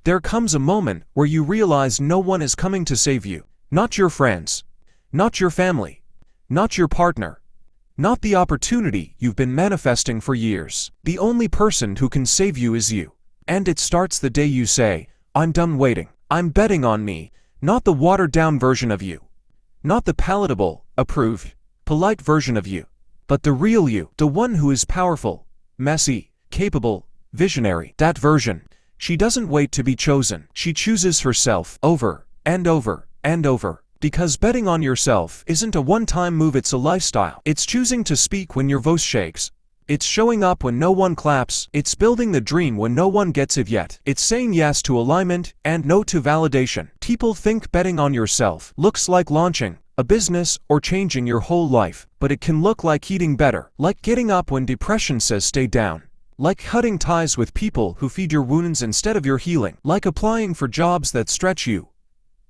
There comes a moment where you realize no one is coming to save you. Not your friends. Not your family. Not your partner. Not the opportunity you've been manifesting for years. The only person who can save you is you. And it starts the day you say, I'm done waiting. I'm betting on me. Not the watered-down version of you. Not the palatable, approved, polite version of you. But the real you. The one who is powerful, messy, capable, visionary. That version. She doesn't wait to be chosen. She chooses herself over and over and over. Because betting on yourself isn't a one-time move, it's a lifestyle. It's choosing to speak when your voice shakes. It's showing up when no one claps. It's building the dream when no one gets it yet. It's saying yes to alignment and no to validation. People think betting on yourself looks like launching a business or changing your whole life, but it can look like eating better, like getting up when depression says stay down, like cutting ties with people who feed your wounds instead of your healing, like applying for jobs that stretch you,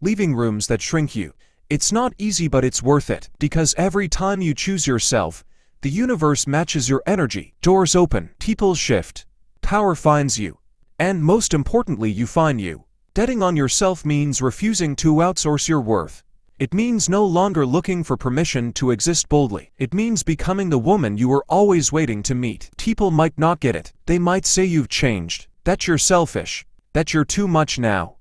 leaving rooms that shrink you. It's not easy, but it's worth it, because every time you choose yourself, the universe matches your energy. Doors open, people shift, power finds you, and most importantly, you find you. Betting on yourself means refusing to outsource your worth. It means no longer looking for permission to exist boldly. It means becoming the woman you were always waiting to meet. People might not get it. They might say you've changed, that you're selfish, that you're too much now.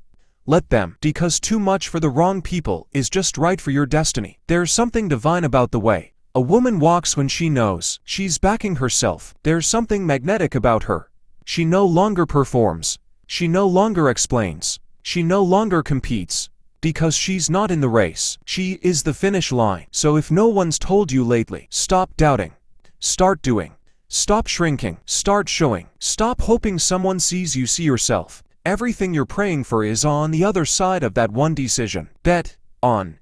Let them, because too much for the wrong people is just right for your destiny. There's something divine about the way a woman walks when she knows she's backing herself. There's something magnetic about her. She no longer performs. She no longer explains. She no longer competes. Because she's not in the race. She is the finish line. So if no one's told you lately, stop doubting. Start doing. Stop shrinking. Start showing. Stop hoping someone sees you see yourself. Everything you're praying for is on the other side of that one decision. Bet on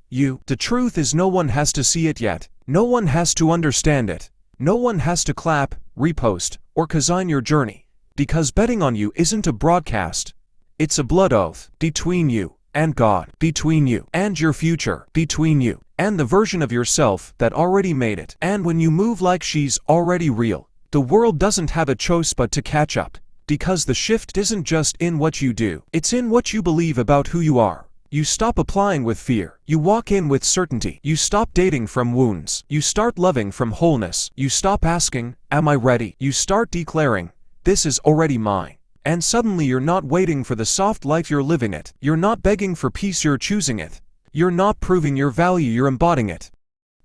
you. The truth is, no one has to see it yet. No one has to understand it. No one has to clap, repost, or cosign your journey. Because betting on you isn't a broadcast. It's a blood oath between you and God, between you and your future, between you and the version of yourself that already made it. And when you move like she's already real, the world doesn't have a choice but to catch up. Because the shift isn't just in what you do, it's in what you believe about who you are. You stop applying with fear. You walk in with certainty. You stop dating from wounds. You start loving from wholeness. You stop asking, am I ready? You start declaring, this is already mine. And suddenly you're not waiting for the soft life, you're living it. You're not begging for peace, you're choosing it. You're not proving your value, you're embodying it.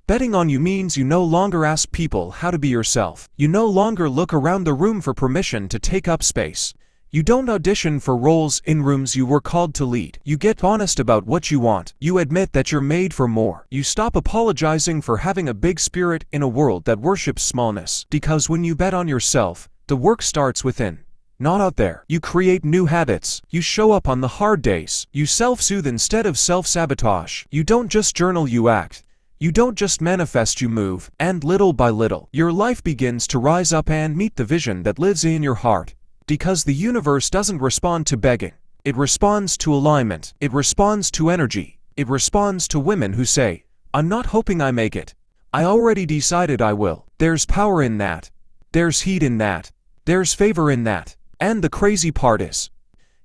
Betting on you means you no longer ask people how to be yourself. You no longer look around the room for permission to take up space. You don't audition for roles in rooms you were called to lead. You get honest about what you want. You admit that you're made for more. You stop apologizing for having a big spirit in a world that worships smallness. Because when you bet on yourself, the work starts within, not out there. You create new habits. You show up on the hard days. You self-soothe instead of self-sabotage. You don't just journal, you act. You don't just manifest, you move. And little by little, your life begins to rise up and meet the vision that lives in your heart. Because the universe doesn't respond to begging. It responds to alignment. It responds to energy. It responds to women who say, I'm not hoping I make it. I already decided I will. There's power in that. There's heat in that. There's favor in that. And the crazy part is,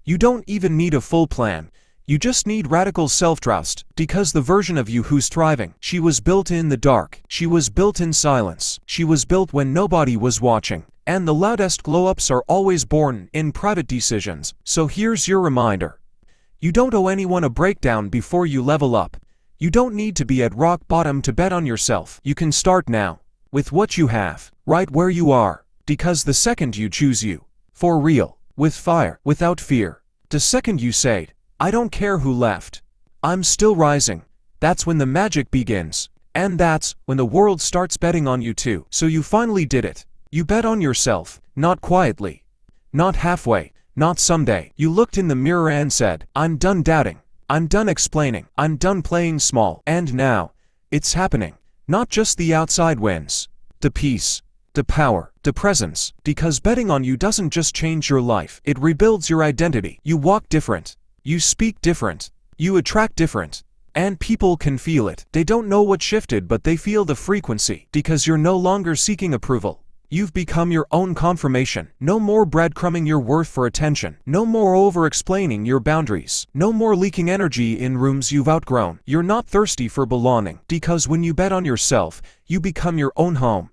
you don't even need a full plan. You just need radical self-trust. Because the version of you who's thriving, she was built in the dark. She was built in silence. She was built when nobody was watching. And the loudest glow-ups are always born in private decisions. So here's your reminder. You don't owe anyone a breakdown before you level up. You don't need to be at rock bottom to bet on yourself. You can start now, with what you have, right where you are. Because the second you choose you, for real, with fire, without fear, the second you say, I don't care who left, I'm still rising, that's when the magic begins. And that's when the world starts betting on you too. So you finally did it. You bet on yourself, not quietly, not halfway, not someday. You looked in the mirror and said, I'm done doubting, I'm done explaining, I'm done playing small. And now, it's happening. Not just the outside wins, the peace, the power, the presence. Because betting on you doesn't just change your life, it rebuilds your identity. You walk different, you speak different, you attract different. And people can feel it. They don't know what shifted, but they feel the frequency. Because you're no longer seeking approval. You've become your own confirmation. No more breadcrumbing your worth for attention. No more over-explaining your boundaries. No more leaking energy in rooms you've outgrown. You're not thirsty for belonging, because when you bet on yourself, you become your own home.